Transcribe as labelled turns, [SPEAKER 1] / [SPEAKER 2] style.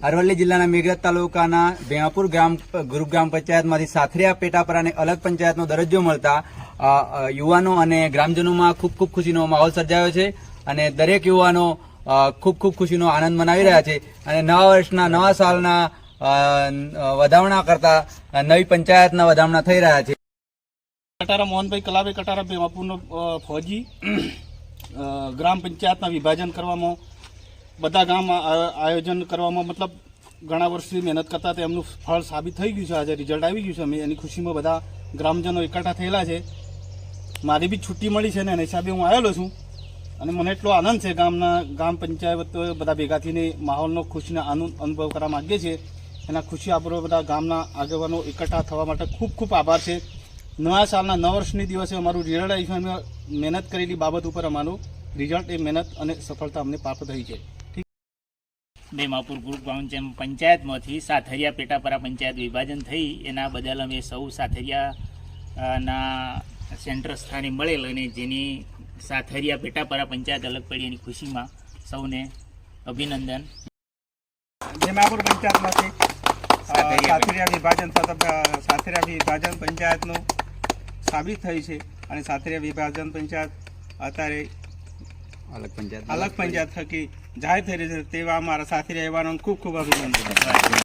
[SPEAKER 1] અરવલ્લી જિલ્લાના મેઘરજ તાલુકાના ભેણાપુર ગ્રુપ ગ્રામ પંચાયતમાંથી સાથરિયા પેટાપરાને અલગ પંચાયતનો દરજ્જો મળતા યુવાનો અને ગ્રામજનોમાં ખૂબ ખૂબ ખુશીનો માહોલ સર્જાયો છે અને દરેક યુવાનો ખૂબ ખૂબ ખુશીનો આનંદ મનાવી રહ્યા છે અને નવા વર્ષના નવા સાલના વધામણા કરતા નવી પંચાયતના વધામણા થઈ રહ્યા છે.
[SPEAKER 2] કટારા મોહનભાઈ કલાભાઈ કટારા ભેણાપુરનો ફોજી ગ્રામ પંચાયતના વિભાજન કરવામાં બધા ગામ આયોજન કરવામાં મતલબ ઘણા વર્ષથી મહેનત કરતા હતા, એમનું ફળ સાબિત થઈ ગયું છે. આજે રિઝલ્ટ આવી ગયું છે. અમે એની ખુશીમાં બધા ગ્રામજનો એકઠા થયેલા છે. મારી બી છુટ્ટી મળી છે ને એના હિસાબે હું આવેલો છું અને મને એટલો આનંદ છે. ગામ પંચાયત બધા ભેગા થઈને માહોલનો ખુશીનો અનુભવ કરવા માગીએ છીએ. એના ખુશી આપણે બધા ગામના આગેવાનો એકઠા થવા માટે ખૂબ ખૂબ આભાર છે. નવા સાલના નવા વર્ષની દિવસે અમારું રિઝલ્ટ આવ્યું છે. અમે મહેનત કરેલી બાબત ઉપર અમારું રિઝલ્ટ એ મહેનત અને સફળતા અમને પ્રાપ્ત થઈ છે.
[SPEAKER 3] ભેણાપુર ગ્રુપ ગ્રામ પંચાયતમાંથી સાથરિયા પેટાપરા પંચાયત વિભાજન થઈ એના બદલ અમે સૌ સાથરિયાના સેન્ટર સ્થાને મળેલ અને જેની સાથરિયા પેટાપરા પંચાયત અલગ પડી એની ખુશીમાં સૌને અભિનંદન.
[SPEAKER 4] ભેણાપુર પંચાયતમાંથી સાથરિયા વિભાજન થતા સાથરિયા વિભાજન પંચાયતનું સાબિત થઈ છે અને સાથરિયા વિભાજન પંચાયત અત્યારે અલગ પંચાયત થકી જાહેર થઈ રહી છે. તેવા અમારા સાથરિયા યુવાનોને ખૂબ ખૂબ અભિનંદન.